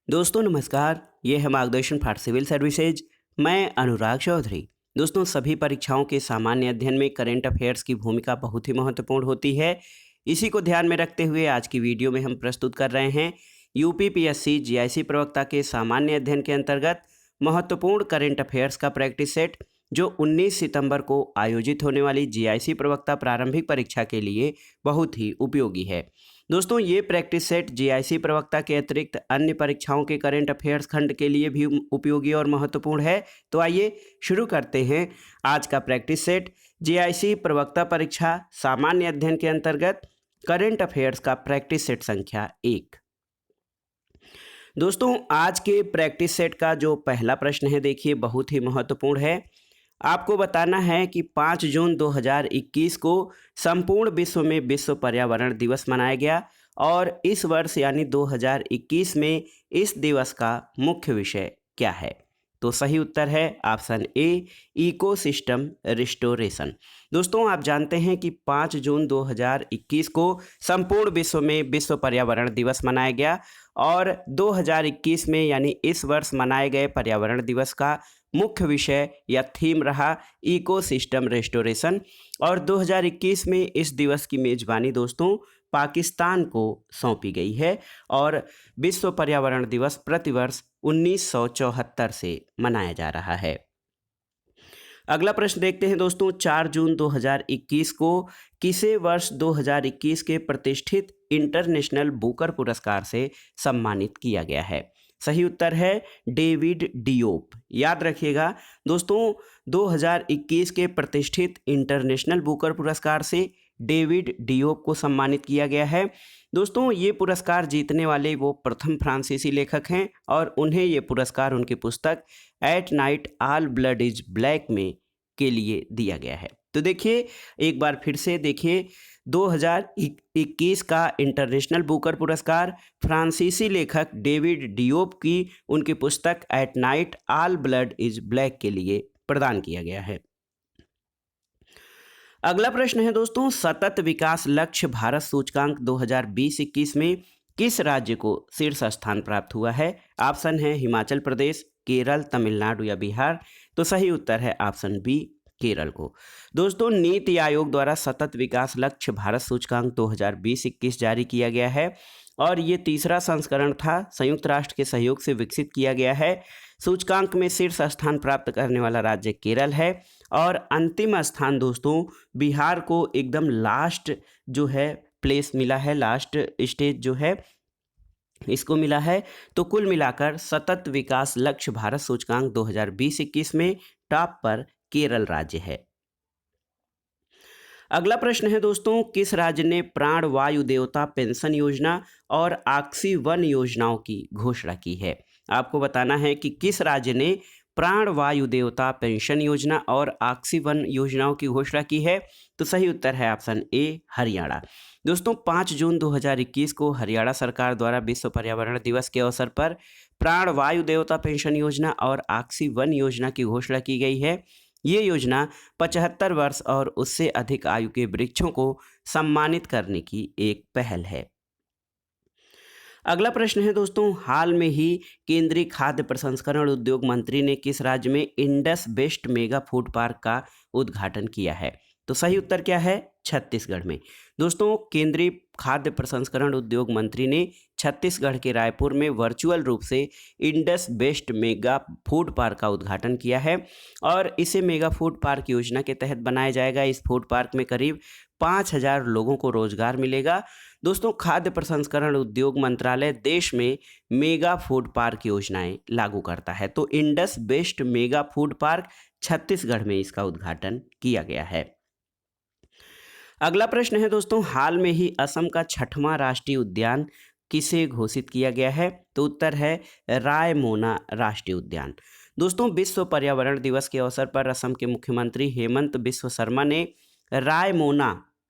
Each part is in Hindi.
दोस्तों नमस्कार, ये है मार्गदर्शन फॉर सिविल सर्विसेज। मैं अनुराग चौधरी। दोस्तों सभी परीक्षाओं के सामान्य अध्ययन में करंट अफेयर्स की भूमिका बहुत ही महत्वपूर्ण होती है। इसी को ध्यान में रखते हुए आज की वीडियो में हम प्रस्तुत कर रहे हैं यूपीपीएससी जीआईसी प्रवक्ता के सामान्य अध्ययन के अंतर्गत महत्वपूर्ण करंट अफेयर्स का प्रैक्टिस सेट, जो 19 सितंबर को आयोजित होने वाली जीआईसी प्रवक्ता प्रारंभिक परीक्षा के लिए बहुत ही उपयोगी है। दोस्तों ये प्रैक्टिस सेट जीआईसी प्रवक्ता के अतिरिक्त अन्य परीक्षाओं के करंट अफेयर्स खंड के लिए भी उपयोगी और महत्वपूर्ण है। तो आइए शुरू करते हैं आज का प्रैक्टिस सेट। जीआईसी प्रवक्ता परीक्षा सामान्य अध्ययन के अंतर्गत करंट अफेयर्स का प्रैक्टिस सेट संख्या 1। दोस्तों आज के प्रैक्टिस सेट का जो पहला प्रश्न है, देखिए बहुत ही महत्वपूर्ण है। आपको बताना है कि 5 जून 2021 को संपूर्ण विश्व में विश्व पर्यावरण दिवस मनाया गया और इस वर्ष यानी 2021 में इस दिवस का मुख्य विषय क्या है। तो सही उत्तर है ऑप्शन ए, इकोसिस्टम रिस्टोरेशन। दोस्तों आप जानते हैं कि 5 जून 2021 को संपूर्ण विश्व में विश्व पर्यावरण दिवस मनाया गया और 2021 में यानी इस वर्ष मनाए गए पर्यावरण दिवस का मुख्य विषय या थीम रहा इकोसिस्टम रेस्टोरेशन। और 2021 में इस दिवस की मेजबानी दोस्तों पाकिस्तान को सौंपी गई है और विश्व पर्यावरण दिवस प्रतिवर्ष 1974 से मनाया जा रहा है। अगला प्रश्न देखते हैं दोस्तों, 4 जून 2021 को किसे वर्ष 2021 के प्रतिष्ठित इंटरनेशनल बुकर पुरस्कार से सम्मानित किया गया है। सही उत्तर है डेविड डियोप। याद रखिएगा दोस्तों, 2021 के प्रतिष्ठित इंटरनेशनल बुकर पुरस्कार से डेविड डियोप को सम्मानित किया गया है। दोस्तों ये पुरस्कार जीतने वाले वो प्रथम फ्रांसीसी लेखक हैं और उन्हें ये पुरस्कार उनकी पुस्तक at night all blood is black में के लिए दिया गया है। तो देखिए एक बार फिर से देखिए, 2021 का इंटरनेशनल बुकर पुरस्कार फ्रांसीसी लेखक डेविड डियोप की उनकी पुस्तक at night all blood is black के लिए प्रदान किया गया है। अगला प्रश्न है दोस्तों, सतत विकास लक्ष्य भारत सूचकांक 2020-21 में किस राज्य को शीर्ष स्थान प्राप्त हुआ है। ऑप्शन है हिमाचल प्रदेश, केरल, तमिलनाडु या बिहार। तो सही उत्तर है ऑप्शन बी, केरल को। दोस्तों नीति आयोग द्वारा सतत विकास लक्ष्य भारत सूचकांक 2020-21 जारी किया गया है और ये तीसरा संस्करण था, संयुक्त राष्ट्र के सहयोग से विकसित किया गया है। सूचकांक में शीर्ष स्थान प्राप्त करने वाला राज्य केरल है और अंतिम स्थान दोस्तों बिहार को एकदम लास्ट जो है प्लेस मिला है, लास्ट स्टेज जो है इसको मिला है। तो कुल मिलाकर सतत विकास लक्ष्य भारत सूचकांक 2020-21 में टॉप पर केरल राज्य है। अगला प्रश्न है दोस्तों, किस राज्य ने प्राण वायु देवता पेंशन योजना और ऑक्सीवन योजनाओं की घोषणा की है। आपको बताना है कि किस राज्य ने प्राण वायु देवता पेंशन योजना और ऑक्सीवन योजनाओं की घोषणा की है। तो सही उत्तर है ऑप्शन ए, हरियाणा। दोस्तों 5 जून 2021 को हरियाणा सरकार द्वारा विश्व पर्यावरण दिवस के अवसर पर प्राण वायु देवता पेंशन योजना और ऑक्सीवन योजना की घोषणा की गई है। ये योजना 75 वर्ष और उससे अधिक आयु के वृक्षों को सम्मानित करने की एक पहल है। अगला प्रश्न है दोस्तों, हाल में ही केंद्रीय खाद्य प्रसंस्करण उद्योग मंत्री ने किस राज्य में Indus best mega food park का उद्घाटन किया है। तो सही उत्तर क्या है, छत्तीसगढ़ में। दोस्तों केंद्रीय खाद्य प्रसंस्करण उद्योग मंत्री ने छत्तीसगढ़ के रायपुर में वर्चुअल रूप से Indus best mega food park का उद्घाटन किया है और इसे मेगा फूड पार्क योजना के तहत बनाया जाएगा। इस फूड पार्क में करीब 5000 लोगों को रोजगार मिलेगा। दोस्तों खाद्य प्रसंस्करण उद्योग मंत्रालय देश में मेगा फूड पार्क योजनाएं लागू करता है। तो Indus best mega food park Chhattisgarh में इसका उद्घाटन किया गया है। अगला प्रश्न है दोस्तों, हाल में ही असम का 6वां राष्ट्रीय उद्यान किसे घोषित किया गया है। तो उत्तर है रायमोना राष्ट्रीय उद्यान। दोस्तों विश्व पर्यावरण दिवस के अवसर पर असम के मुख्यमंत्री हेमंत बिस्व शर्मा ने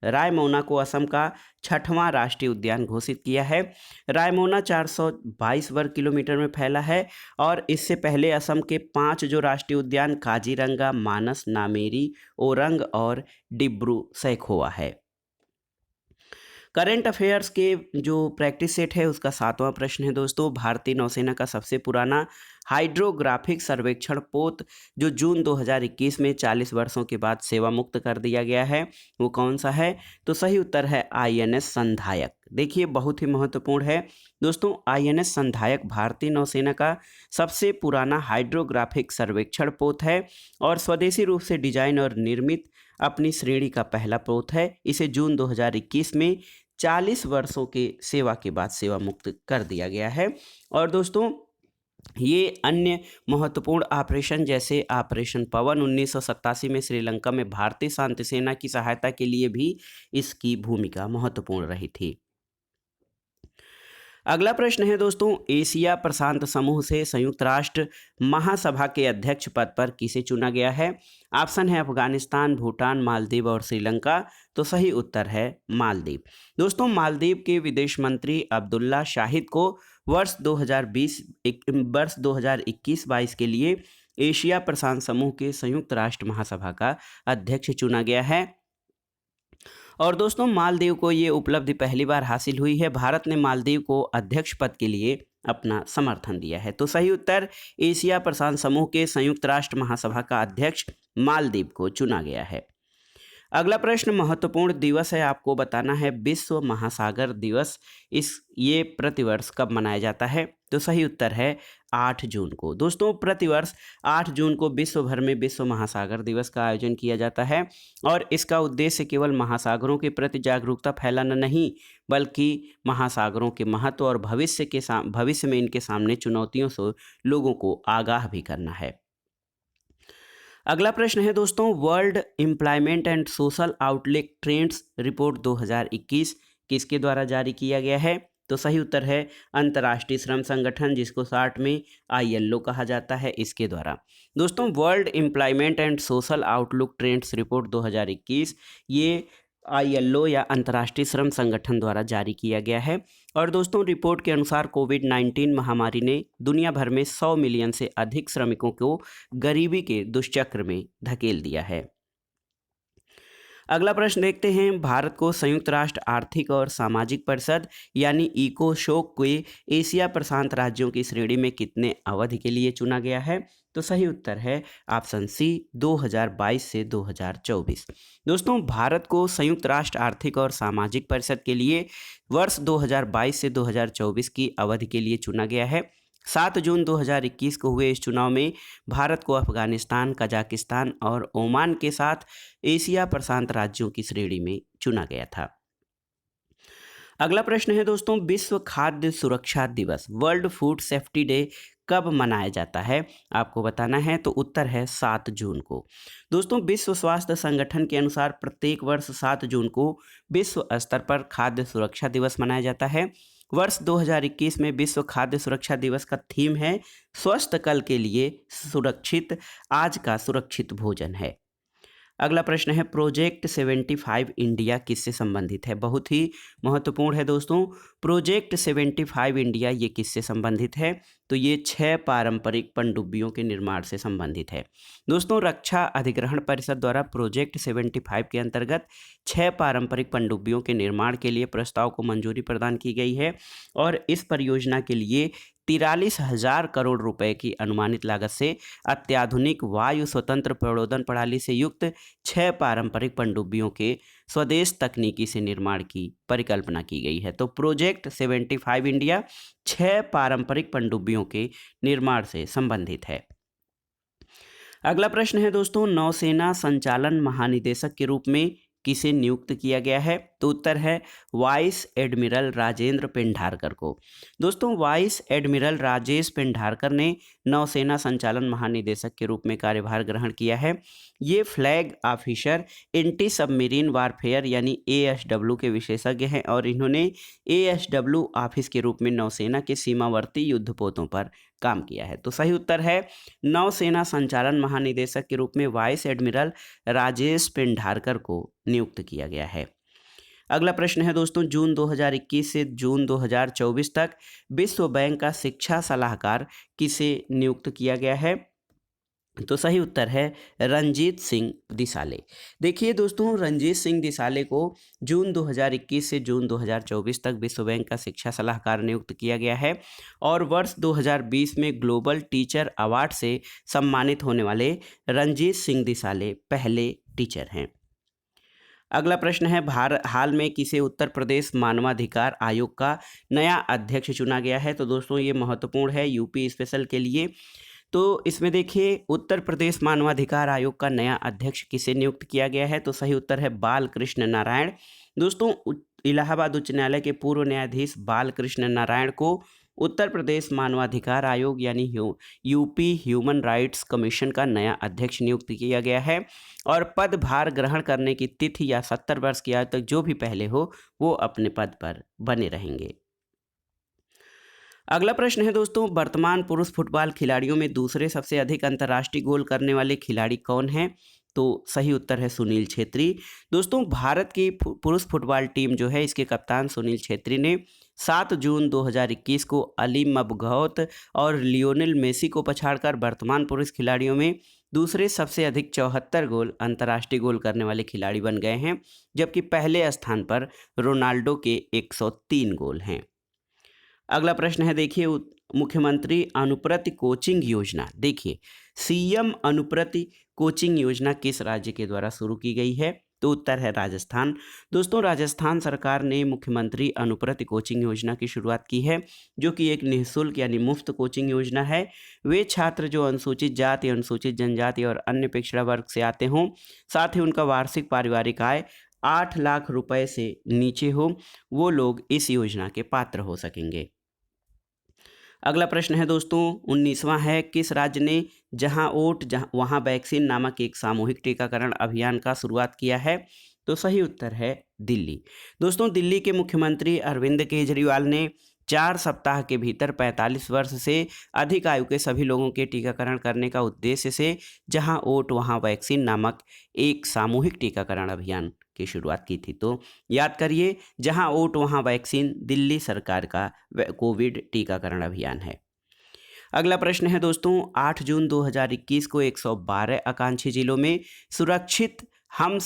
रायमोना को असम का 6वां राष्ट्रीय उद्यान घोषित किया है। रायमोना 422 वर्ग किलोमीटर में फैला है और इससे पहले असम के 5 जो राष्ट्रीय उद्यान काजीरंगा, मानस, नामेरी, ओरंग और डिब्रू सैखोवा है। करंट अफेयर्स के जो प्रैक्टिस सेट है उसका 7वां प्रश्न है दोस्तों, भारतीय नौसेना का सबसे पुराना हाइड्रोग्राफिक सर्वेक्षण पोत जो जून 2021 में 40 वर्षों के बाद सेवा मुक्त कर दिया गया है वो कौन सा है? तो सही उत्तर है आईएनएस संधायक। देखिए बहुत ही महत्वपूर्ण है दोस्तों, आईएनएस संधायक भारतीय नौसेना का सबसे पुराना हाइड्रोग्राफिक सर्वेक्षण पोत है और स्वदेशी रूप से डिजाइन और निर्मित अपनी श्रेणी का पहला पोत है। इसे जून 2021 में 40 वर्षों के सेवा के बाद सेवा मुक्त कर दिया गया है। और दोस्तों ये अन्य महत्वपूर्ण ऑपरेशन जैसे ऑपरेशन पवन 1987 में श्रीलंका में भारतीय शांति सेना की सहायता के लिए भी इसकी भूमिका महत्वपूर्ण रही थी। अगला प्रश्न है दोस्तों, एशिया प्रशांत समूह से संयुक्त राष्ट्र महासभा के अध्यक्ष पद पर किसे चुना गया है? ऑप्शन है अफगानिस्तान, भूटान, मालदीव और श्रीलंका। तो सही उत्तर है मालदीव। दोस्तों मालदीव के विदेश मंत्री अब्दुल्ला शाहिद को वर्ष 2021-22 के लिए एशिया प्रशांत समूह के संयुक्त राष्ट्र महासभा का अध्यक्ष चुना गया है। और दोस्तों मालदीव को ये उपलब्धि पहली बार हासिल हुई है। भारत ने मालदीव को अध्यक्ष पद के लिए अपना समर्थन दिया है। तो सही उत्तर एशिया प्रशांत समूह के संयुक्त राष्ट्र महासभा का अध्यक्ष मालदीव को चुना गया है। अगला प्रश्न महत्वपूर्ण दिवस है, आपको बताना है विश्व महासागर दिवस ये प्रतिवर्ष कब मनाया जाता है? तो सही उत्तर है 8 जून को। दोस्तों प्रतिवर्ष 8 जून को विश्व भर में विश्व महासागर दिवस का आयोजन किया जाता है और इसका उद्देश्य केवल महासागरों के प्रति जागरूकता फैलाना नहीं बल्कि महासागरों के महत्व और भविष्य में इनके सामने चुनौतियों से लोगों को आगाह भी करना है। अगला प्रश्न है दोस्तों, world employment and social outlook trends report 2021 किसके द्वारा जारी किया गया है? तो सही उत्तर है अंतर्राष्ट्रीय श्रम संगठन, जिसको शॉर्ट में ILO कहा जाता है, इसके द्वारा। दोस्तों world employment and social outlook trends report 2021 ये ILO या अंतर्राष्ट्रीय श्रम संगठन द्वारा जारी किया गया है। और दोस्तों रिपोर्ट के अनुसार कोविड-19 महामारी ने दुनिया भर में 100 मिलियन से अधिक श्रमिकों को गरीबी के दुष्चक्र में धकेल दिया है। अगला प्रश्न देखते हैं, भारत को संयुक्त राष्ट्र आर्थिक और सामाजिक परिषद यानी इकोसोक के एशिया प्रशांत राज्यों की श्रेणी में कितने अवधि के लिए चुना गया है? तो सही उत्तर है ऑप्शन सी 2022 से 2024। दोस्तों भारत को संयुक्त राष्ट्र आर्थिक और सामाजिक परिषद के लिए वर्ष 2022 से 2024 की अवधि के लिए चुना गया है। 7 जून 2021 को हुए इस चुनाव में भारत को अफगानिस्तान, कजाकिस्तान और ओमान के साथ एशिया प्रशांत राज्यों की श्रेणी में चुना गया था। अगला प्रश्न है दोस्तों, विश्व खाद्य सुरक्षा दिवस वर्ल्ड फूड सेफ्टी डे कब मनाया जाता है? आपको बताना है। तो उत्तर है 7 जून को। दोस्तों विश्व स्वास्थ्य संगठन के अनुसार प्रत्येक वर्ष 7 जून को विश्व स्तर पर खाद्य सुरक्षा दिवस मनाया जाता है। वर्ष 2021 में विश्व खाद्य सुरक्षा दिवस का थीम है स्वस्थ कल के लिए सुरक्षित आज का सुरक्षित भोजन है। अगला प्रश्न है, प्रोजेक्ट 75 इंडिया किससे संबंधित है? बहुत ही महत्वपूर्ण है दोस्तों। प्रोजेक्ट 75 इंडिया ये किससे संबंधित है? तो ये 6 पारंपरिक पनडुब्बियों के निर्माण से संबंधित है। दोस्तों रक्षा अधिग्रहण परिषद द्वारा प्रोजेक्ट 75 के अंतर्गत 6 पारंपरिक पनडुब्बियों के निर्माण के लिए प्रस्ताव को मंजूरी प्रदान की गई है और इस परियोजना के लिए 43,000 करोड़ रुपए की अनुमानित लागत से अत्याधुनिक वायु स्वतंत्र प्रबोधन प्रणाली से युक्त 6 पारंपरिक पनडुब्बियों के स्वदेश तकनीकी से निर्माण की परिकल्पना की गई है। तो प्रोजेक्ट 75 इंडिया 6 पारंपरिक पनडुब्बियों के निर्माण से संबंधित है। अगला प्रश्न है दोस्तों, नौसेना संचालन महानिदेशक के रूप में किसे नियुक्त किया गया है? तो उत्तर है वाइस एडमिरल राजेंद्र पेंढारकर को। दोस्तों वाइस एडमिरल राजेश पेंढारकर ने नौसेना संचालन महानिदेशक के रूप में कार्यभार ग्रहण किया है। ये flag officer anti submarine warfare यानी ASW के विशेषज्ञ हैं और इन्होंने ASW ऑफिस के रूप में नौसेना के सीमावर्ती युद्धपोतों पर काम किया है। तो सही उत्तर है नौसेना संचालन महानिदेशक के रूप में वाइस एडमिरल राजेश पेंढारकर को नियुक्त किया गया है। अगला प्रश्न है दोस्तों, जून 2021 से जून 2024 तक विश्व बैंक का शिक्षा सलाहकार किसे नियुक्त किया गया है? तो सही उत्तर है रंजीत सिंह दिसाले। देखिए दोस्तों, रंजीत सिंह दिसाले को जून 2021 से जून 2024 तक विश्व बैंक का शिक्षा सलाहकार नियुक्त किया गया है और वर्ष 2020 में ग्लोबल टीचर अवार्ड से सम्मानित होने वाले रंजीत सिंह दिसाले पहले टीचर हैं। अगला प्रश्न है, हाल में किसे उत्तर प्रदेश मानवाधिकार आयोग का नया अध्यक्ष चुना गया है? तो दोस्तों ये महत्वपूर्ण है यूपी स्पेशल के लिए। तो इसमें देखिए, उत्तर प्रदेश मानवाधिकार आयोग का नया अध्यक्ष किसे नियुक्त किया गया है? तो सही उत्तर है बालकृष्ण नारायण। दोस्तों, इलाहाबाद उच्च न्यायालय के पूर्व न्यायाधीश बालकृष्ण नारायण को उत्तर प्रदेश मानवाधिकार आयोग यानी यूपी ह्यूमन राइट्स कमीशन का नया अध्यक्ष नियुक्त किया गया है और पदभार ग्रहण करने की तिथि या 70 वर्ष की आयु तक जो भी पहले हो वो अपने पद पर बने रहेंगे। अगला प्रश्न है दोस्तों, वर्तमान पुरुष फुटबॉल खिलाड़ियों में दूसरे सबसे अधिक अंतर्राष्ट्रीय गोल करने वाले खिलाड़ी कौन हैं? तो सही उत्तर है सुनील छेत्री। दोस्तों, भारत की पुरुष फुटबॉल टीम जो है इसके कप्तान सुनील छेत्री ने 7 जून 2021 को अली मबगौत और लियोनेल मेसी को पछाड़कर वर्तमान पुरुष खिलाड़ियों में दूसरे सबसे अधिक 74 गोल अंतर्राष्ट्रीय गोल करने वाले खिलाड़ी बन गए हैं, जबकि पहले स्थान पर रोनाल्डो के 103 गोल हैं। अगला प्रश्न है, देखिए, मुख्यमंत्री अनुप्रति कोचिंग योजना, देखिए सीएम अनुप्रति कोचिंग योजना किस राज्य के द्वारा शुरू की गई है? तो उत्तर है राजस्थान। दोस्तों, राजस्थान सरकार ने मुख्यमंत्री अनुप्रति कोचिंग योजना की शुरुआत की है, जो कि एक निःशुल्क यानी मुफ्त कोचिंग योजना है। वे छात्र जो अनुसूचित जाति, अनुसूचित जनजाति और अन्य पिछड़ा वर्ग से आते हों, साथ ही उनका वार्षिक पारिवारिक आय 8 लाख रुपए से नीचे हो, वो लोग इस योजना के पात्र हो सकेंगे। अगला प्रश्न है दोस्तों, 19वां है, किस राज्य ने जहां वोट वहां वैक्सीन नामक एक सामूहिक टीकाकरण अभियान का शुरुआत किया है? तो सही उत्तर है दिल्ली। दोस्तों, दिल्ली के मुख्यमंत्री अरविंद केजरीवाल ने 4 सप्ताह के भीतर 45 वर्ष से अधिक आयु के सभी लोगों के टीकाकरण करने का उद्देश्य से जहां वोट वहां वैक्सीन नामक एक सामूहिक टीकाकरण अभियान की शुरुआत की थी। तो याद करिए, जहां वोट वहां वैक्सीन दिल्ली सरकार का कोविड टीकाकरण अभियान है। अगला प्रश्न है दोस्तों, 8 जून 2021 को 112 आकांक्षी जिलों में सुरक्षित हम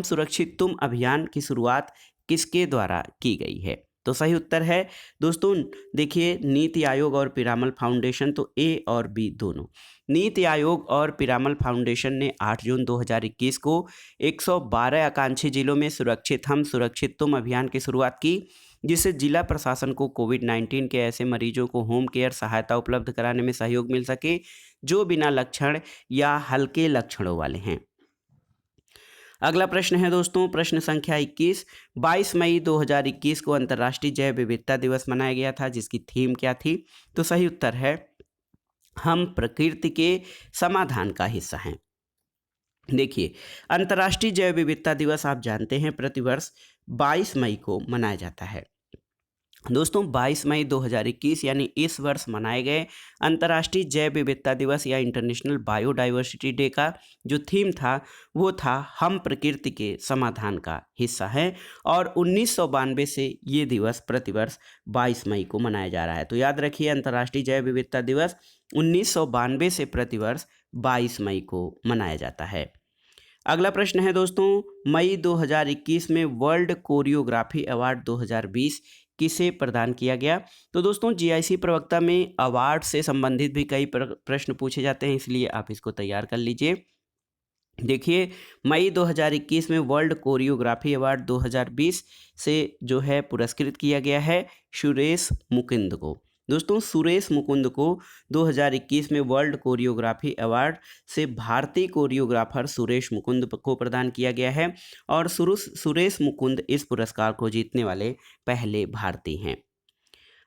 सुरक्षित तुम अभियान की शुरुआत किसके द्वारा की गई है? तो सही उत्तर है दोस्तों, देखिए, नीति आयोग और पिरामल फाउंडेशन, तो ए और बी दोनों। नीति आयोग और पिरामल फाउंडेशन ने 8 जून 2021 को 112 आकांक्षी जिलों में सुरक्षित हम सुरक्षित तुम अभियान की शुरुआत की, जिससे जिला प्रशासन को कोविड-19 के ऐसे मरीजों को होम केयर सहायता उपलब्ध कराने में सहयोग मिल सके जो बिना लक्षण या हल्के लक्षणों वाले हैं। अगला प्रश्न है दोस्तों, प्रश्न संख्या 21, 22 मई 2021 को अंतर्राष्ट्रीय जैव विविधता दिवस मनाया गया था, जिसकी थीम क्या थी? तो सही उत्तर है हम प्रकृति के समाधान का हिस्सा हैं। देखिए, अंतर्राष्ट्रीय जैव विविधता दिवस आप जानते हैं प्रतिवर्ष 22 मई को मनाया जाता है। दोस्तों, 22 मई 2021 यानी इस वर्ष मनाए गए अंतर्राष्ट्रीय जैव विविधता दिवस या इंटरनेशनल बायोडाइवर्सिटी डे का जो थीम था वो था हम प्रकृति के समाधान का हिस्सा है और 1992 से ये दिवस प्रतिवर्ष 22 मई को मनाया जा रहा है। तो याद रखिए, अंतर्राष्ट्रीय जैव विविधता दिवस 1992 से प्रतिवर्ष 22 मई को मनाया जाता है। अगला प्रश्न है दोस्तों, मई 2021 में वर्ल्ड कोरियोग्राफी अवार्ड 2020 किसे प्रदान किया गया? तो दोस्तों, जीआईसी प्रवक्ता में अवार्ड से संबंधित भी कई प्रश्न पूछे जाते हैं, इसलिए आप इसको तैयार कर लीजिए। देखिए, मई 2021 में वर्ल्ड कोरियोग्राफी अवार्ड 2020 से जो है पुरस्कृत किया गया है सुरेश मुकुंद को। दोस्तों, सुरेश मुकुंद को 2021 में वर्ल्ड कोरियोग्राफी अवार्ड से भारतीय कोरियोग्राफर सुरेश मुकुंद को प्रदान किया गया है और सुरेश मुकुंद इस पुरस्कार को जीतने वाले पहले भारतीय हैं।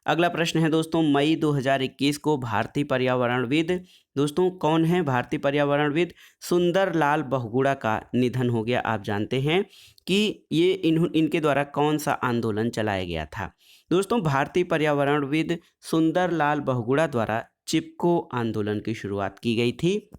अगला प्रश्न है दोस्तों, मई 2021 को भारतीय पर्यावरणविद, दोस्तों कौन है भारतीय पर्यावरणविद? सुंदरलाल बहुगुणा का निधन हो गया। आप जानते हैं कि ये इनके द्वारा कौन सा आंदोलन चलाया गया था? दोस्तों, भारतीय पर्यावरणविद सुंदरलाल बहुगुणा द्वारा चिपको आंदोलन की शुरुआत की गई थी।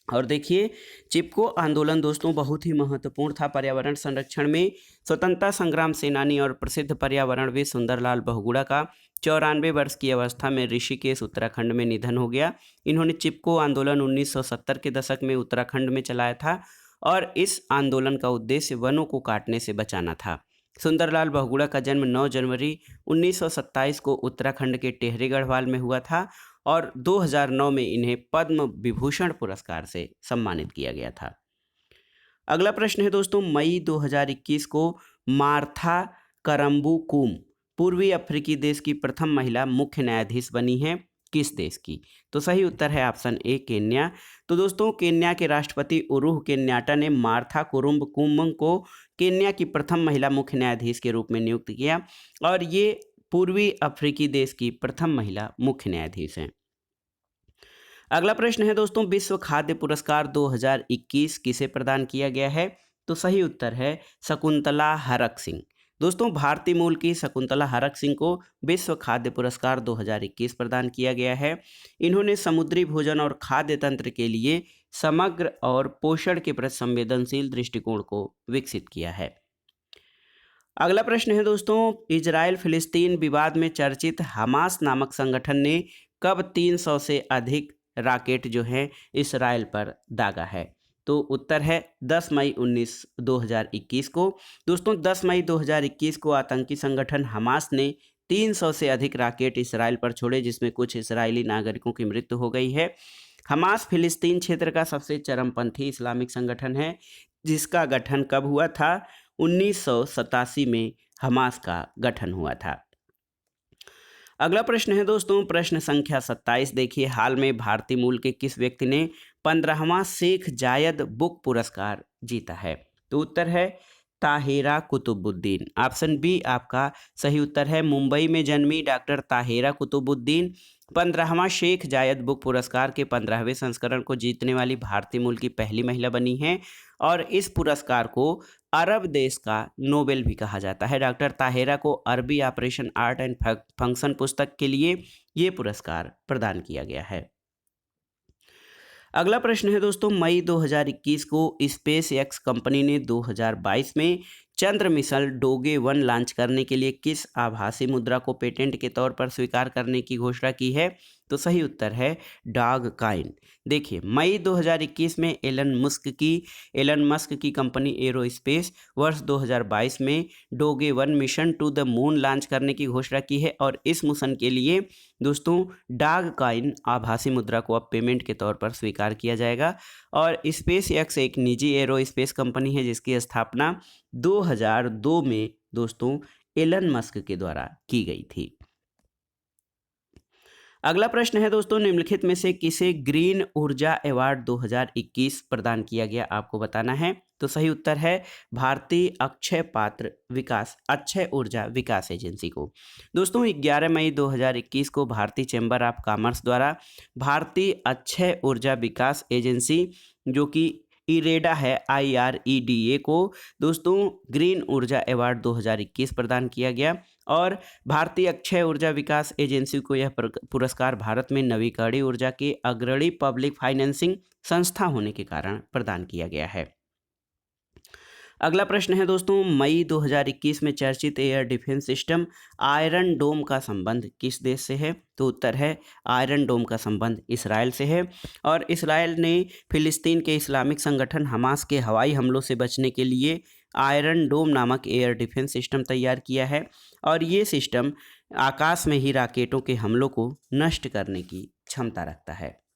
और देखिए, चिपको आंदोलन दोस्तों बहुत ही महत्वपूर्ण था पर्यावरण संरक्षण में। स्वतंत्रता संग्राम सेनानी और प्रसिद्ध पर्यावरणविद सुंदरलाल बहुगुणा का 94 वर्ष की अवस्था में ऋषिकेश उत्तराखंड में निधन हो गया। इन्होंने चिपको आंदोलन 1970 के दशक में उत्तराखंड में चलाया था और इस आंदोलन का उद्देश्य वनों को काटने से बचाना था। सुंदरलाल बहुगुणा का जन्म 9 जनवरी 1927 को उत्तराखंड के टेहरी गढ़वाल में हुआ था और 2009 में इन्हें पद्म विभूषण पुरस्कार से सम्मानित किया गया था। अगला प्रश्न है दोस्तों, मई 2021 को मार्था करम्बुकुम पूर्वी अफ्रीकी देश की प्रथम महिला मुख्य न्यायाधीश बनी है, किस देश की? तो सही उत्तर है ऑप्शन ए केन्या। तो दोस्तों केन्या के राष्ट्रपति उरुह केन्याटा ने मार्था कुरुम्बकुम को केन्या की प्रथम महिला मुख्य न्यायाधीश के रूप में नियुक्त किया और ये पूर्वी अफ्रीकी देश की प्रथम महिला मुख्य न्यायाधीश हैं। अगला प्रश्न है दोस्तों, विश्व खाद्य पुरस्कार 2021 किसे प्रदान किया गया है? तो सही उत्तर है शकुंतला हरक सिंह। दोस्तों भारतीय मूल की शकुंतला हरक सिंह को विश्व खाद्य पुरस्कार 2021 प्रदान किया गया है। इन्होंने समुद्री भोजन और खाद्य तंत्र के लिए समग्र और पोषण के प्रति संवेदनशील दृष्टिकोण को विकसित किया है। अगला प्रश्न है दोस्तों, इजराइल फिलिस्तीन विवाद में चर्चित हमास नामक संगठन ने कब 300 से अधिक रॉकेट जो हैं इसराइल पर दागा है? तो उत्तर है 10 मई 2021 को। दोस्तों 10 मई 2021 को आतंकी संगठन हमास ने 300 से अधिक रॉकेट इसराइल पर छोड़े, जिसमें कुछ इसराइली नागरिकों की मृत्यु हो गई है। हमास फिलिस्तीन क्षेत्र का सबसे चरमपंथी इस्लामिक संगठन है, जिसका गठन कब हुआ था? 1987 में हमास का गठन हुआ था। अगला प्रश्न है दोस्तों, प्रश्न संख्या 27 देखिए, हाल में भारतीय मूल के किस व्यक्ति ने 15वां शेख जायद बुक पुरस्कार जीता है? तो उत्तर है ताहिरा कुतुबुद्दीन। ऑप्शन बी आपका सही उत्तर है। मुंबई में जन्मी डॉक्टर ताहिरा कुतुबुद्दीन 15वां शेख जायद बुक पुरस्कार के 15वें संस्करण को जीतने वाली भारतीय मूल की पहली महिला बनी है और इस पुरस्कार को अरब देश का नोबेल भी कहा जाता है। डॉक्टर ताहिरा को अरबी ऑपरेशन आर्ट एंड फंक्शन पुस्तक के लिए ये पुरस्कार प्रदान किया गया है। अगला प्रश्न है दोस्तों, मई 2021 को स्पेस एक्स कंपनी ने 2022 में चंद्र मिशन डोगे 1 लॉन्च करने के लिए किस आभासी मुद्रा को पेटेंट के तौर पर स्वीकार करने की घोषणा की है? तो सही उत्तर है डॉग कॉइन। देखिए मई 2021 में एलन मस्क की कंपनी एरोस्पेस वर्ष 2022 में Doge 1 mission to the moon launch करने की घोषणा की है और इस मिशन के लिए दोस्तों डॉग कॉइन आभासी मुद्रा को अब पेमेंट के तौर पर स्वीकार किया जाएगा। और स्पेस एक्स एक निजी एरोस्पेस कंपनी है जिसकी स्थापना 2002 में दोस्तों एलन मस्क के द्वारा की गई थी। अगला प्रश्न है दोस्तों, निम्नलिखित में से किसे ग्रीन ऊर्जा अवार्ड 2021 प्रदान किया गया, आपको बताना है। तो सही उत्तर है भारतीय अक्षय ऊर्जा विकास एजेंसी को। दोस्तों 11 मई 2021 को भारतीय चैम्बर ऑफ कॉमर्स द्वारा भारतीय अक्षय ऊर्जा विकास एजेंसी जो कि इरेडा है IREDA को दोस्तों ग्रीन ऊर्जा अवार्ड 2021 प्रदान किया गया और भारतीय अक्षय ऊर्जा विकास एजेंसी को यह पुरस्कार भारत में नवीकरणीय ऊर्जा के अग्रणी पब्लिक फाइनेंसिंग संस्था होने के कारण प्रदान किया गया है। अगला प्रश्न है दोस्तों, मई 2021 में चर्चित एयर डिफेंस सिस्टम आयरन डोम का संबंध किस देश से है? तो उत्तर है आयरन डोम का संबंध इसराइल से है और इसराइल ने फिलिस्तीन के इस्लामिक संगठन हमास के हवाई हमलों से बचने के लिए आयरन डोम नामक एयर डिफेंस सिस्टम तैयार किया है और ये सिस्टम आकाश में ही रॉकेटों के हमलों को नष्ट करने की क्षमता रखता है।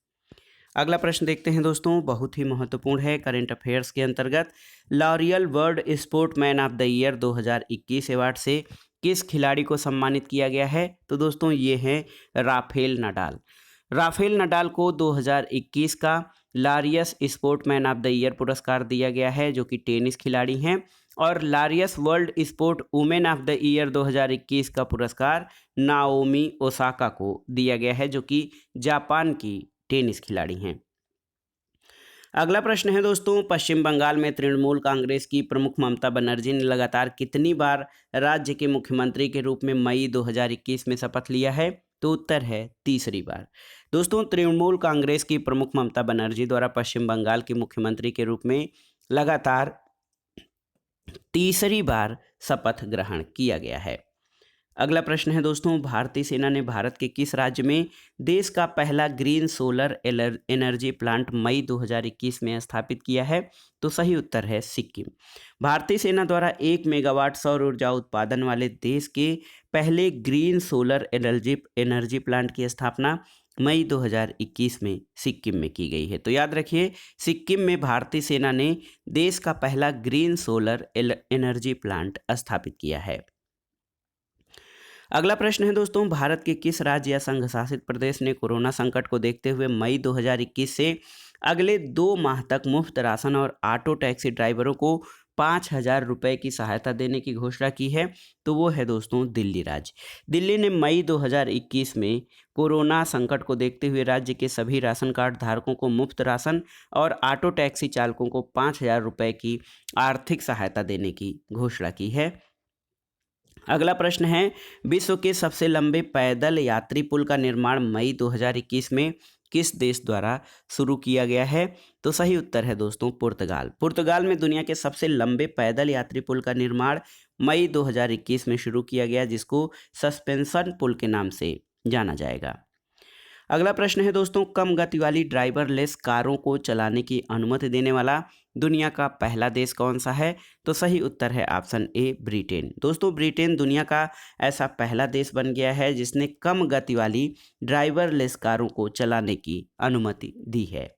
अगला प्रश्न देखते हैं दोस्तों, बहुत ही महत्वपूर्ण है। करंट अफेयर्स के अंतर्गत L'Oréal world sportsman of the year 2021 award से किस खिलाड़ी को सम्मानित किया गया है? तो दोस्तों ये हैं राफेल नडाल। राफेल नडाल को 2021 का Laureus sportsman of the year पुरस्कार दिया गया है जो कि टेनिस खिलाड़ी हैं और Laureus world sport women of the year 2021 का पुरस्कार नाओमी ओसाका को दिया गया है जो कि जापान की टेनिस खिलाड़ी हैं। अगला प्रश्न है दोस्तों, पश्चिम बंगाल में तृणमूल कांग्रेस की प्रमुख ममता बनर्जी ने लगातार कितनी बार राज्य के मुख्यमंत्री के रूप में मई 2021 में शपथ लिया है? तो उत्तर है तीसरी बार। दोस्तों तृणमूल कांग्रेस की प्रमुख ममता बनर्जी द्वारा पश्चिम बंगाल के मुख्यमंत्री के रूप में लगातार तीसरी बार शपथ ग्रहण किया गया है। अगला प्रश्न है दोस्तों, भारतीय सेना ने भारत के किस राज्य में देश का पहला ग्रीन सोलर एनर्जी प्लांट मई 2021 में स्थापित किया है? तो सही उत्तर है सिक्किम। भारतीय सेना द्वारा 1 मेगावाट सौर ऊर्जा उत्पादन वाले देश के पहले ग्रीन सोलर एनर्जी प्लांट की स्थापना मई 2021 में सिक्किम में की गई है। तो याद रखिए, सिक्किम में भारतीय सेना ने देश का पहला ग्रीन सोलर एनर्जी प्लांट स्थापित किया है। अगला प्रश्न है दोस्तों, भारत के किस राज्य या संघ शासित प्रदेश ने कोरोना संकट को देखते हुए मई 2021 से अगले 2 माह तक मुफ्त राशन और ऑटो टैक्सी ड्राइवरों को 5,000 रुपये की सहायता देने की घोषणा की है? तो वो है दोस्तों दिल्ली राज्य। दिल्ली ने मई 2021 में कोरोना संकट को देखते हुए राज्य के सभी राशन कार्ड धारकों को मुफ्त राशन और ऑटो टैक्सी चालकों को 5,000 रुपये की आर्थिक सहायता देने की घोषणा की है। अगला प्रश्न है, विश्व के सबसे लंबे पैदल यात्री पुल का निर्माण मई 2021 में किस देश द्वारा शुरू किया गया है? तो सही उत्तर है दोस्तों पुर्तगाल। पुर्तगाल में दुनिया के सबसे लंबे पैदल यात्री पुल का निर्माण मई 2021 में शुरू किया गया, जिसको सस्पेंशन पुल के नाम से जाना जाएगा। अगला प्रश्न है दोस्तों, कम गति वाली ड्राइवरलेस कारों को चलाने की अनुमति देने वाला दुनिया का पहला देश कौन सा है? तो सही उत्तर है ऑप्शन ए ब्रिटेन। दोस्तों, ब्रिटेन दुनिया का ऐसा पहला देश बन गया है जिसने कम गति वाली ड्राइवरलेस कारों को चलाने की अनुमति दी है।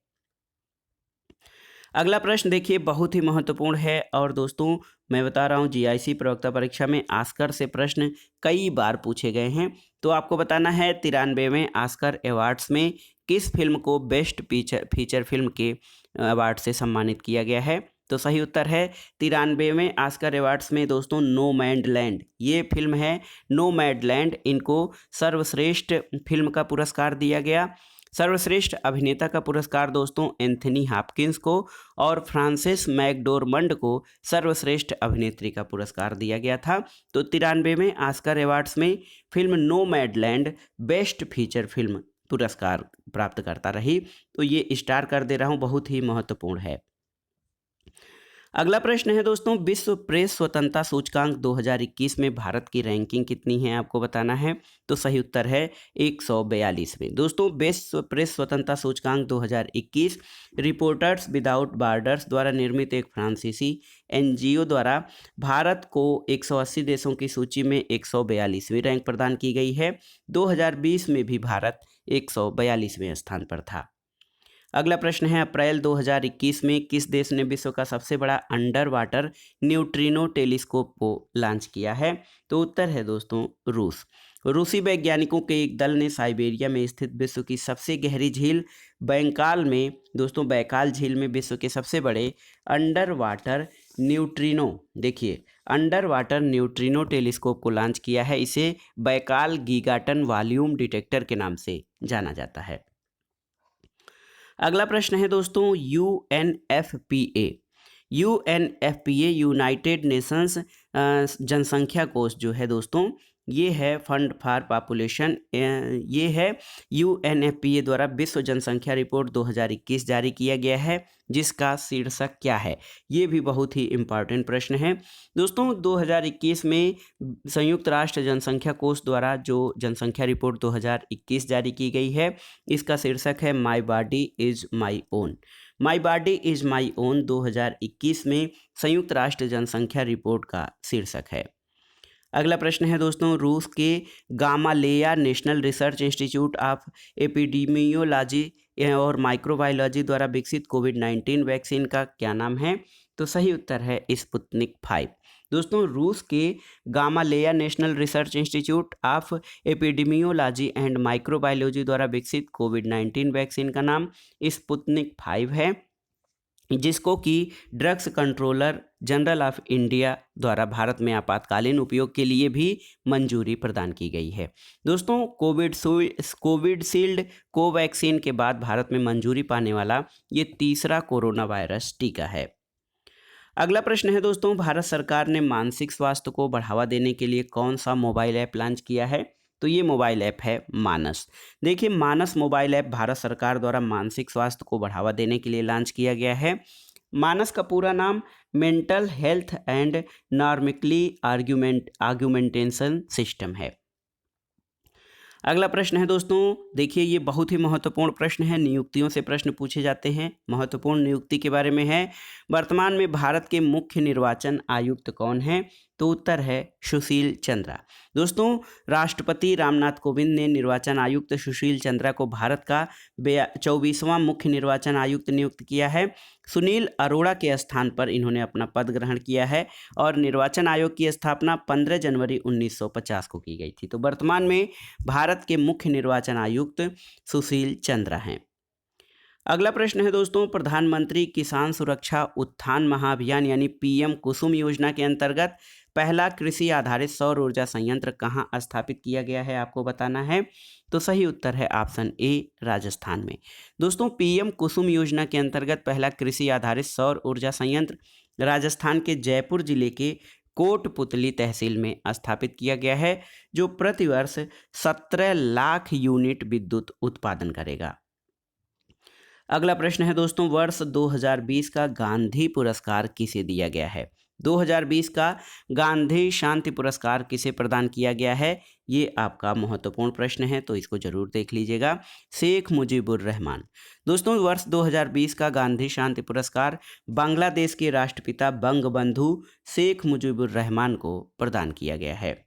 अगला प्रश्न देखिए, बहुत ही महत्वपूर्ण है और दोस्तों मैं बता रहा हूँ जीआईसी प्रवक्ता परीक्षा में आस्कर से प्रश्न कई बार पूछे गए हैं। तो आपको बताना है 93वें आस्कर अवार्ड्स में किस फिल्म को बेस्ट फीचर फिल्म के अवार्ड से सम्मानित किया गया है? तो सही उत्तर है 93वें आस्कर अवार्ड्स में दोस्तों नोमैडलैंड, ये फिल्म है नोमैडलैंड, इनको सर्वश्रेष्ठ फिल्म का पुरस्कार दिया गया। सर्वश्रेष्ठ अभिनेता का पुरस्कार दोस्तों एंथनी हॉपकिंस को और फ्रांसिस मैकडोरमंड को सर्वश्रेष्ठ अभिनेत्री का पुरस्कार दिया गया था। तो 93वें ऑस्कर अवार्ड्स में film Nomadland best feature film पुरस्कार प्राप्त करता रही। तो ये स्टार कर दे रहा हूँ, बहुत ही महत्वपूर्ण है। अगला प्रश्न है दोस्तों, विश्व प्रेस स्वतंत्रता सूचकांक 2021 में भारत की रैंकिंग कितनी है आपको बताना है? तो सही उत्तर है 142वें। दोस्तों, विश्व प्रेस स्वतंत्रता सूचकांक 2021 रिपोर्टर्स विदाउट बॉर्डर्स द्वारा निर्मित एक फ्रांसीसी एनजीओ द्वारा भारत को 180 देशों की सूची में 142वीं रैंक प्रदान की गई है। 2020 में भी भारत 142वें स्थान पर था। अगला प्रश्न है, अप्रैल 2021 में किस देश ने विश्व का सबसे बड़ा अंडर वाटर न्यूट्रिनो टेलीस्कोप को लॉन्च किया है? तो उत्तर है दोस्तों रूस। रूसी वैज्ञानिकों के एक दल ने साइबेरिया में स्थित विश्व की सबसे गहरी झील बैंकाल में दोस्तों बैकाल झील में विश्व के सबसे बड़े अंडर वाटर न्यूट्रिनो, देखिए अंडर वाटर न्यूट्रिनो टेलीस्कोप को लॉन्च किया है। इसे बैकाल गीगाटन वॉल्यूम डिटेक्टर के नाम से जाना जाता है। अगला प्रश्न है दोस्तों, यूएनएफपीए यूनाइटेड नेशंस जनसंख्या कोष जो है दोस्तों, ये है फंड फॉर पॉपुलेशन, ये है यूएनएफपीए द्वारा विश्व जनसंख्या रिपोर्ट 2021 जारी किया गया है, जिसका शीर्षक क्या है? ये भी बहुत ही इम्पॉर्टेंट प्रश्न है दोस्तों। 2021 में संयुक्त राष्ट्र जनसंख्या कोष द्वारा जो जनसंख्या रिपोर्ट 2021 जारी की गई है, इसका शीर्षक है my body is my own. My body is my own 2021 में संयुक्त राष्ट्र जनसंख्या रिपोर्ट का शीर्षक है। अगला प्रश्न है दोस्तों, रूस के Gamaleya national research institute of epidemiology और माइक्रोबायोलॉजी द्वारा विकसित कोविड-19 वैक्सीन का क्या नाम है? तो सही उत्तर है स्पुतनिक 5। दोस्तों, रूस के Gamaleya national research institute of epidemiology and microbiology द्वारा विकसित कोविड-19 वैक्सीन का नाम स्पुतनिक 5 है, जिसको कि drugs controller general of India द्वारा भारत में आपातकालीन उपयोग के लिए भी मंजूरी प्रदान की गई है। दोस्तों, कोविडशील्ड कोवैक्सीन के बाद भारत में मंजूरी पाने वाला ये तीसरा कोरोना वायरस टीका है। अगला प्रश्न है दोस्तों, भारत सरकार ने मानसिक स्वास्थ्य को बढ़ावा देने के लिए कौन सा मोबाइल ऐप लॉन्च किया है? तो ये मोबाइल ऐप है मानस। देखिए, मानस मोबाइल ऐप भारत सरकार द्वारा मानसिक स्वास्थ्य को बढ़ावा देने के लिए लॉन्च किया गया है। मानस का पूरा नाम mental health and normalcy argumentation system है। अगला प्रश्न है दोस्तों, देखिए ये बहुत ही महत्वपूर्ण प्रश्न है, नियुक्तियों से प्रश्न पूछे जाते हैं। महत्वपूर्ण नियुक्ति के बारे में है, वर्तमान में भारत के मुख्य निर्वाचन आयुक्त कौन हैं? तो उत्तर है सुशील चंद्रा। दोस्तों, राष्ट्रपति रामनाथ कोविंद ने निर्वाचन आयुक्त सुशील चंद्रा को भारत का 24वां मुख्य निर्वाचन आयुक्त नियुक्त किया है। सुनील अरोड़ा के स्थान पर इन्होंने अपना पद ग्रहण किया है और निर्वाचन आयोग की स्थापना 15 जनवरी 1950 को की गई थी। तो वर्तमान में भारत के मुख्य निर्वाचन आयुक्त सुशील चंद्रा हैं। अगला प्रश्न है दोस्तों, प्रधानमंत्री किसान सुरक्षा उत्थान महाअभियान यानी पीएम कुसुम योजना के अंतर्गत पहला कृषि आधारित सौर ऊर्जा संयंत्र कहाँ स्थापित किया गया है, आपको बताना है। तो सही उत्तर है ऑप्शन ए, राजस्थान में। दोस्तों, पीएम कुसुम योजना के अंतर्गत पहला कृषि आधारित सौर ऊर्जा संयंत्र राजस्थान के जयपुर जिले के कोटपुतली तहसील में स्थापित किया गया है, जो प्रतिवर्ष 17 लाख यूनिट विद्युत उत्पादन करेगा। अगला प्रश्न है दोस्तों, वर्ष 2020 का गांधी पुरस्कार किसे दिया गया है? 2020 का गांधी शांति पुरस्कार किसे प्रदान किया गया है? ये आपका महत्वपूर्ण प्रश्न है, तो इसको जरूर देख लीजिएगा। शेख मुजीबुर रहमान। दोस्तों, वर्ष 2020 का गांधी शांति पुरस्कार बांग्लादेश के राष्ट्रपिता बंगबंधु शेख मुजीबुर रहमान को प्रदान किया गया है।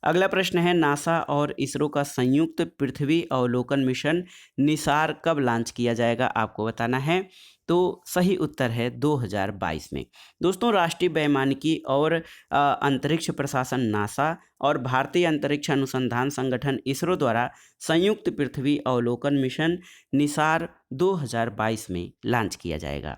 अगला प्रश्न है, नासा और इसरो का संयुक्त पृथ्वी अवलोकन मिशन निसार कब लॉन्च किया जाएगा, आपको बताना है। तो सही उत्तर है 2022 में। दोस्तों, राष्ट्रीय वैमानिकी और अंतरिक्ष प्रशासन नासा और भारतीय अंतरिक्ष अनुसंधान संगठन इसरो द्वारा संयुक्त पृथ्वी अवलोकन मिशन निसार 2022 में लॉन्च किया जाएगा।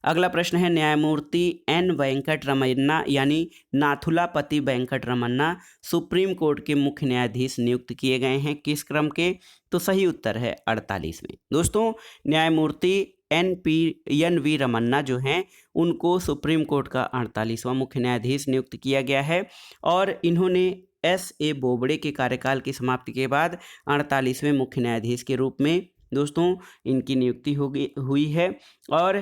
अगला प्रश्न है, न्यायमूर्ति एन वेंकट रमन्ना यानी नाथुलापति वेंकट रमन्ना सुप्रीम कोर्ट के मुख्य न्यायाधीश नियुक्त किए गए हैं, किस क्रम के? तो सही उत्तर है 48वें। दोस्तों, न्यायमूर्ति एन वी रमन्ना जो हैं उनको सुप्रीम कोर्ट का 48वां मुख्य न्यायाधीश नियुक्त किया गया है और इन्होंने एस.ए. बोबड़े के कार्यकाल की समाप्ति के बाद 48वें मुख्य न्यायाधीश के रूप में दोस्तों इनकी नियुक्ति हुई है और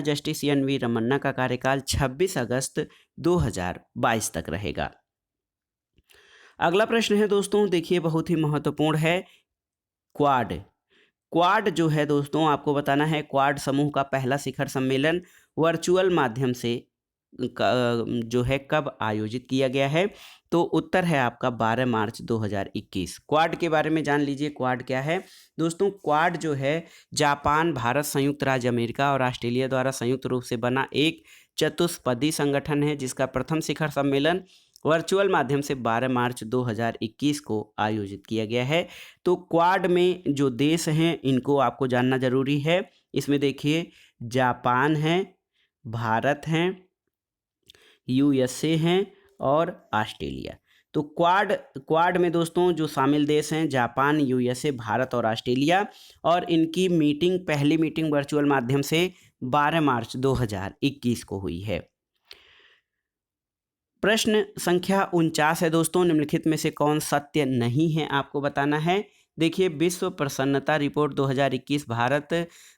जस्टिस एन वी रमन्ना का कार्यकाल 26 अगस्त 2022 तक रहेगा। अगला प्रश्न है दोस्तों, देखिए बहुत ही महत्वपूर्ण है, क्वाड जो है दोस्तों आपको बताना है, क्वाड समूह का पहला शिखर सम्मेलन वर्चुअल माध्यम से जो है कब आयोजित किया गया है? तो उत्तर है आपका 12 मार्च 2021। क्वाड के बारे में जान लीजिए, क्वाड क्या है? दोस्तों, क्वाड जो है जापान, भारत, संयुक्त राज्य अमेरिका और ऑस्ट्रेलिया द्वारा संयुक्त रूप से बना एक चतुष्पदी संगठन है, जिसका प्रथम शिखर सम्मेलन वर्चुअल माध्यम से 12 मार्च 2021 को आयोजित किया गया है। तो क्वाड में जो देश हैं इनको आपको जानना जरूरी है। इसमें देखिए, जापान है, भारत हैं, यूएसए हैं और ऑस्ट्रेलिया। तो क्वाड में दोस्तों जो शामिल देश हैं जापान, यूएसए, भारत और ऑस्ट्रेलिया, और इनकी पहली मीटिंग वर्चुअल माध्यम से 12 मार्च 2021 को हुई है। प्रश्न संख्या 49 है दोस्तों, निम्नलिखित में से कौन सत्य नहीं है, आपको बताना है। देखिए, विश्व प्रसन्नता रिपोर्ट 2021 भारत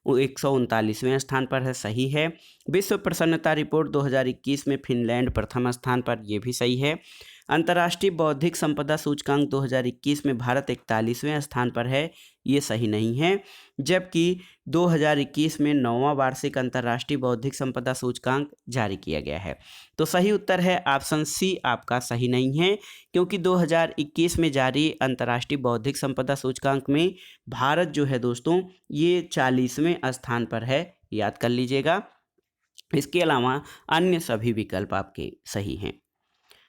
139वें स्थान पर है, सही है। विश्व प्रसन्नता रिपोर्ट 2021 में फिनलैंड प्रथम स्थान पर, यह भी सही है। अंतर्राष्ट्रीय बौद्धिक संपदा सूचकांक 2021 में भारत 41वें स्थान पर है, ये सही नहीं है। जबकि 2021 में 9वां वार्षिक अंतर्राष्ट्रीय बौद्धिक संपदा सूचकांक जारी किया गया है। तो सही उत्तर है ऑप्शन सी आपका सही नहीं है, क्योंकि 2021 में जारी अंतर्राष्ट्रीय बौद्धिक संपदा सूचकांक में भारत जो है दोस्तों ये 40वें स्थान पर है, याद कर लीजिएगा। इसके अलावा अन्य सभी विकल्प आपके सही हैं।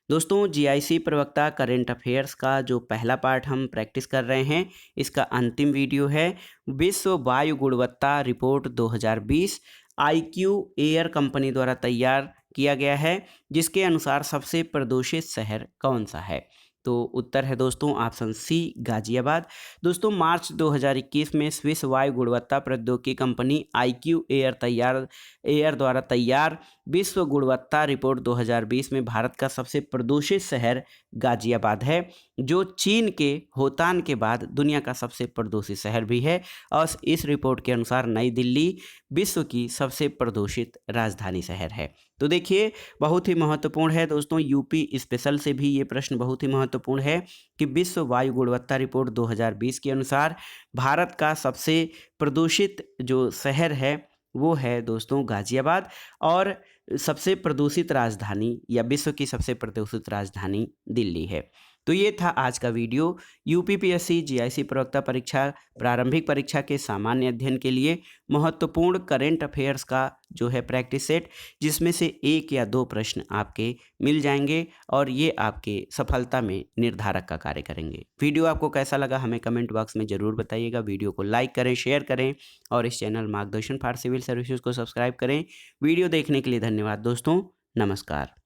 दोस्तों, जीआईसी प्रवक्ता करेंट अफेयर्स का जो पहला पार्ट हम प्रैक्टिस कर रहे हैं, इसका अंतिम वीडियो है विश्व वायु गुणवत्ता रिपोर्ट 2020 IQ एयर कंपनी द्वारा तैयार किया गया है, जिसके अनुसार सबसे प्रदूषित शहर कौन सा है? तो उत्तर है दोस्तों ऑप्शन सी, गाजियाबाद। दोस्तों, मार्च 2021 में स्विस वायु गुणवत्ता प्रौद्योगिकी कंपनी IQ एयर द्वारा तैयार विश्व गुणवत्ता रिपोर्ट 2020 में भारत का सबसे प्रदूषित शहर गाजियाबाद है, जो चीन के होतान के बाद दुनिया का सबसे प्रदूषित शहर भी है। और इस रिपोर्ट के अनुसार नई दिल्ली विश्व की सबसे प्रदूषित राजधानी शहर है। तो देखिए, बहुत ही महत्वपूर्ण है दोस्तों, यूपी स्पेशल से भी ये प्रश्न बहुत ही महत्वपूर्ण है कि विश्व वायु गुणवत्ता रिपोर्ट 2020 के अनुसार भारत का सबसे प्रदूषित जो शहर है वो है दोस्तों गाजियाबाद, और सबसे प्रदूषित राजधानी या विश्व की सबसे प्रदूषित राजधानी दिल्ली है। तो ये था आज का वीडियो। यूपीपीएससी जीआईसी प्रवक्ता परीक्षा प्रारंभिक परीक्षा के सामान्य अध्ययन के लिए महत्वपूर्ण करेंट अफेयर्स का जो है प्रैक्टिस सेट, जिसमें से 1 या 2 प्रश्न आपके मिल जाएंगे और ये आपके सफलता में निर्धारक का कार्य करेंगे। वीडियो आपको कैसा लगा हमें कमेंट बॉक्स में ज़रूर बताइएगा। वीडियो को लाइक करें, शेयर करें और इस चैनल मार्गदर्शन फॉर सिविल सर्विसेज को सब्सक्राइब करें। वीडियो देखने के लिए धन्यवाद दोस्तों। नमस्कार।